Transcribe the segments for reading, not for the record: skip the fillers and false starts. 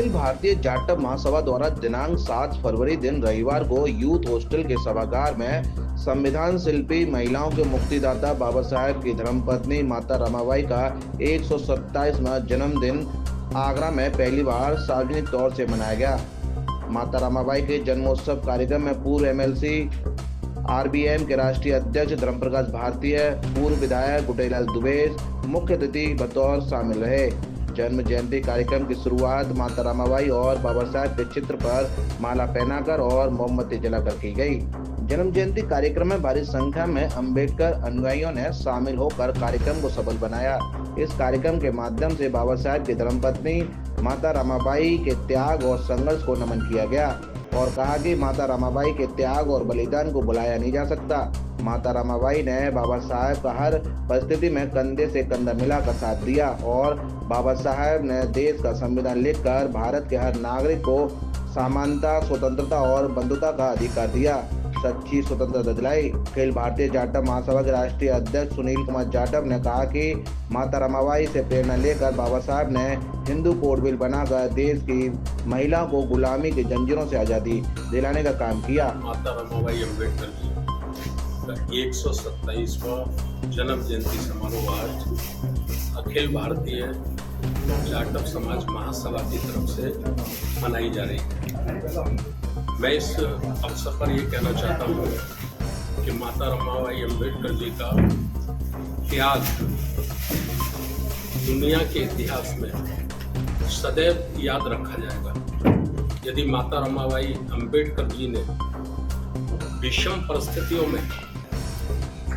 अखिल भारतीय जाटव महासभा द्वारा दिनांक 7 फरवरी दिन रविवार को यूथ हॉस्टल के सभागार में संविधान शिल्पी महिलाओं के मुक्तिदाता बाबा साहेब की धर्मपत्नी माता रमाबाई का 127वां जन्मदिन आगरा में पहली बार सार्वजनिक तौर से मनाया गया। माता रमाबाई के जन्मोत्सव कार्यक्रम में पूर्व एमएलसी आरबीएम के राष्ट्रीय अध्यक्ष धर्मप्रकाश भारतीय, पूर्व विधायक गुटेलाल दुबे मुख्य अतिथि बतौर शामिल रहे। जन्म जयंती कार्यक्रम की शुरुआत माता रमाबाई और बाबा साहेब के चित्र पर माला पहनाकर और मोमबत्ती जलाकर की गई। जन्म जयंती कार्यक्रम में भारी संख्या में अंबेडकर अनुयायियों ने शामिल होकर कार्यक्रम को सफल बनाया। इस कार्यक्रम के माध्यम से बाबा साहेब की धर्मपत्नी माता रमाबाई के त्याग और संघर्ष को नमन किया गया और कहा कि माता रमाबाई के त्याग और बलिदान को भुलाया नहीं जा सकता। माता रमाबाई ने बाबा साहेब का हर परिस्थिति में कंधे से कंधा मिलाकर साथ दिया और बाबा साहेब ने देश का संविधान लिखकर भारत के हर नागरिक को समानता, स्वतंत्रता और बंधुता का अधिकार दिया, सच्ची स्वतंत्रता दिलाई। अखिल भारतीय जाटव महासभा के राष्ट्रीय अध्यक्ष सुनील कुमार जाटव ने कहा कि माता रमाबाई से प्रेरणा लेकर बाबा साहेब ने हिंदू कोड बिल बनाकर देश की महिलाओं को गुलामी की जंजीरों से आज़ादी दिलाने का काम किया। माता रमाबाई अम्बेडकर जी का 127वां जन्म जयंती समारोह आज अखिल भारतीय जाटव समाज महासभा की तरफ से मनाई जा रही है। मैं इस अवसर पर ये कहना चाहता हूँ कि माता रमाबाई अम्बेडकर जी का त्याग दुनिया के इतिहास में सदैव याद रखा जाएगा। यदि माता रमाबाई अम्बेडकर जी ने विषम परिस्थितियों में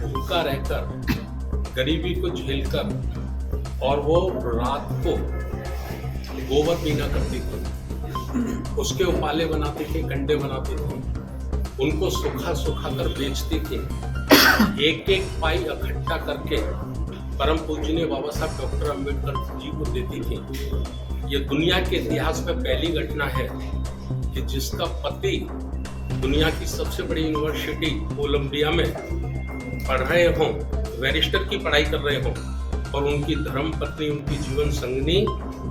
भूखा रहकर, गरीबी को झेलकर और वो रात को गोबर पीना करती थी, उसके उपाले बनाती थी, कंडे बनाती थी, उनको सुखा सुखा कर बेचती थी, एक एक पाई इकट्ठा करके परम पूजनीय बाबा साहब डॉक्टर अम्बेडकर जी को देती थी। ये दुनिया के इतिहास में पहली घटना है कि जिसका पति दुनिया की सबसे बड़ी यूनिवर्सिटी कोलंबिया में पढ़ रहे हों, बैरिस्टर की पढ़ाई कर रहे हों और उनकी धर्मपत्नी, उनकी जीवन संगनी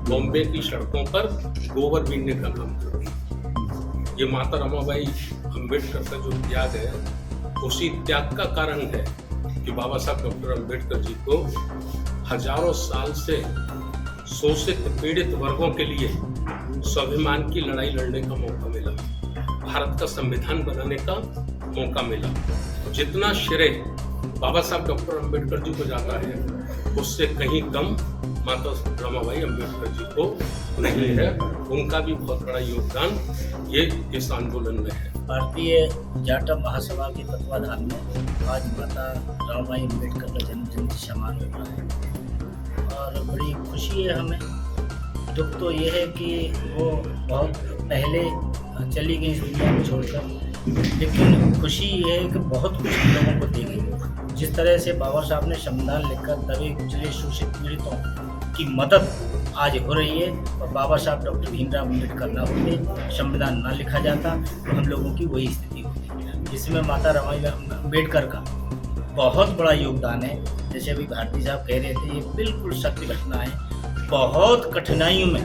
बॉम्बे की सड़कों पर गोबर बीनने का काम करती है। ये माता रमाबाई अम्बेडकर का जो त्याग है, उसी त्याग का कारण है कि बाबा साहब डॉक्टर अम्बेडकर जी को हजारों साल से शोषित पीड़ित वर्गों के लिए स्वाभिमान की लड़ाई लड़ने का मौका मिला, भारत का संविधान बनाने का मौका मिला। जितना श्रेय बाबा साहब डॉक्टर अम्बेडकर जी को जाता है, उससे कहीं कम माता रमाबाई अम्बेडकर जी को नहीं है। उनका भी बहुत बड़ा योगदान ये इस आंदोलन में है। भारतीय जाटव महासभा के तत्वाधान में आज माता रमाबाई अम्बेडकर का जन्म जयंती समारोह हो रहा है और बड़ी खुशी है हमें। दुख तो ये है कि वो बहुत पहले चली गई इस दुनिया को छोड़कर, लेकिन खुशी ये है कि बहुत कुछ हम लोगों को दी गई। जिस तरह से बाबा साहब ने संविधान लिखकर दबे कुचले शोषित पीड़ितों की मदद आज हो रही है और बाबा साहब डॉक्टर भीमराव अम्बेडकर ना होते, संविधान ना लिखा जाता तो हम लोगों की वही स्थिति होती, जिसमें माता रमाबाई अम्बेडकर का बहुत बड़ा योगदान है। जैसे अभी भारती साहब कह रहे थे, ये बिल्कुल सत्य घटना है। बहुत कठिनाइयों में,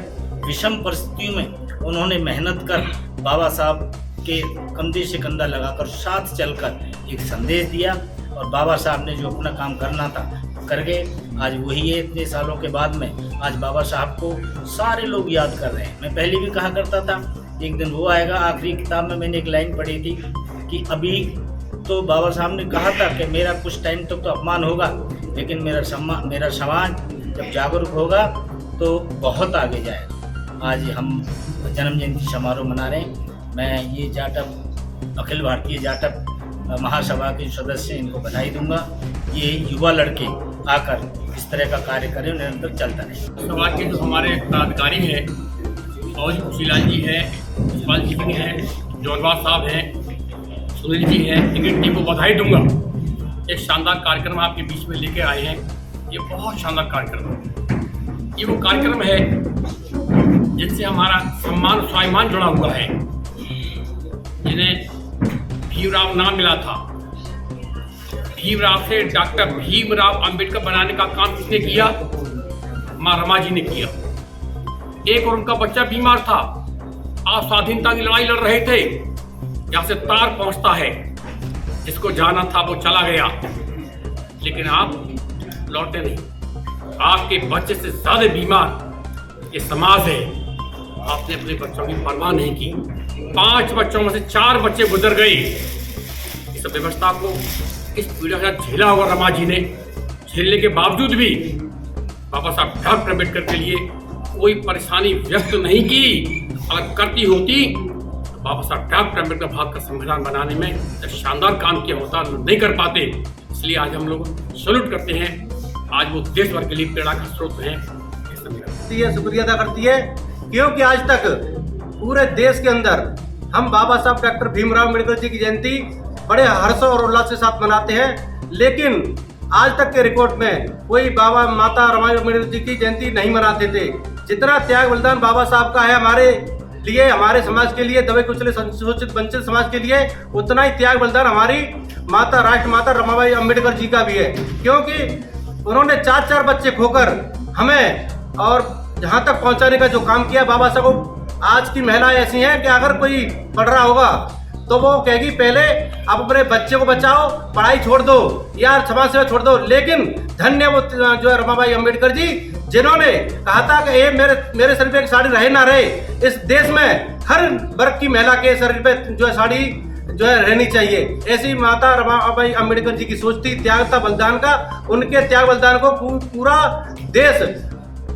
विषम परिस्थितियों में उन्होंने मेहनत कर बाबा साहब के कंधे से कंधा लगाकर साथ चलकर एक संदेश दिया और बाबा साहब ने जो अपना काम करना था कर गए। आज वही है, इतने सालों के बाद में आज बाबा साहब को सारे लोग याद कर रहे हैं। मैं पहले भी कहा करता था, एक दिन वो आएगा। आखिरी किताब में मैंने एक लाइन पढ़ी थी कि अभी तो बाबा साहब ने कहा था कि मेरा कुछ टाइम तक तो अपमान होगा, लेकिन मेरा समाज जब जागरूक होगा तो बहुत आगे जाएगा। आज हम जन्म जयंती समारोह मना रहे हैं। मैं ये जाटव अखिल भारतीय जाटव महासभा के सदस्य इनको बधाई दूंगा। ये युवा लड़के आकर इस तरह का कार्य करें, निरंतर चलता रहे। समाज के जो हमारे पदाधिकारी हैं, और खुशीलाल जी हैं, इकबाल जी हैं, जौनवार साहब हैं, सुनील जी हैं, टिकट टीम को बधाई दूंगा। एक शानदार कार्यक्रम आपके बीच में लेके आए हैं। ये बहुत शानदार कार्यक्रम है। ये वो कार्यक्रम है जिससे हमारा सम्मान स्वाभिमान जुड़ा हुआ है। जिन्हें भीमराव नाम मिला था, भीमराव से डॉक्टर भीमराव अंबेडकर बनाने का काम किसने किया? माँ रमा जी ने किया। एक और उनका बच्चा बीमार था। आप स्वाधीनता की लड़ाई लड़ रहे थे, यहाँ से तार पहुंचता है, जिसको जाना था वो चला गया, लेकिन आप लौटे नहीं। आपके बच्चे से ज्यादा बीमार ये समाज है। आपने अपने बच्चों की परवाह नहीं की। 5 बच्चों में से 4 बच्चे गुजर गए। इस व्यवस्था को, इस पीड़ा का झेला होगा रमा जी ने। झेलने के बावजूद भी बाबा साहब डॉक्टर अम्बेडकर के लिए कोई परेशानी व्यक्त नहीं की। अगर करती होती तो बाबा साहब डॉक्टर अम्बेडकर भारत का संविधान बनाने में एक शानदार काम किया होता, नहीं कर पाते। इसलिए आज हम लोग सैल्यूट करते हैं। आज वो देश भर के लिए प्रेरणा का स्रोत है। शुक्रिया अदा करती है, क्योंकि आज तक पूरे देश के अंदर हम बाबा साहब डॉक्टर भीमराव अम्बेडकर जी की जयंती बड़े हर्ष और उल्लास के साथ मनाते हैं, लेकिन आज तक के रिकॉर्ड में कोई बाबा माता रमाबाई अम्बेडकर जी की जयंती नहीं मनाते थे। जितना त्याग बलिदान बाबा साहब का है हमारे लिए, हमारे समाज के लिए, दबे कुचले संशोधित वंचित समाज के लिए, उतना ही त्याग बलिदान हमारी माता राष्ट्र माता रमाबाई अम्बेडकर जी का भी है, क्योंकि उन्होंने 4 बच्चे खोकर हमें और जहाँ तक पहुँचाने का जो काम किया बाबा साहब को। आज की महिलाएं ऐसी हैं कि अगर कोई पढ़ रहा होगा तो वो कहेगी पहले आप अपने बच्चे को बचाओ, पढ़ाई छोड़ दो या समाज सेवा छोड़ दो। लेकिन धन्य वो जो है रमाबाई अम्बेडकर जी, जिन्होंने कहा था कि ये मेरे शरीर पे एक साड़ी रहे ना रहे, इस देश में हर वर्ग की महिला के शरीर पे जो है साड़ी जो है रहनी चाहिए। ऐसी माता रमाबाई अम्बेडकर जी की सोच थी त्याग था बलिदान का। उनके त्याग बलिदान को पूरा देश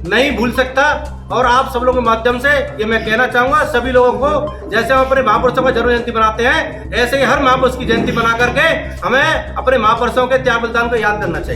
नहीं भूल सकता। और आप सब लोगों के माध्यम से ये मैं कहना चाहूंगा सभी लोगों को, जैसे हम अपने महापुरुषों का जन्म जयंती मनाते हैं, ऐसे ही हर महापुरुष की जयंती बना करके हमें अपने महापुरुषों के त्याग बलिदान को याद करना चाहिए।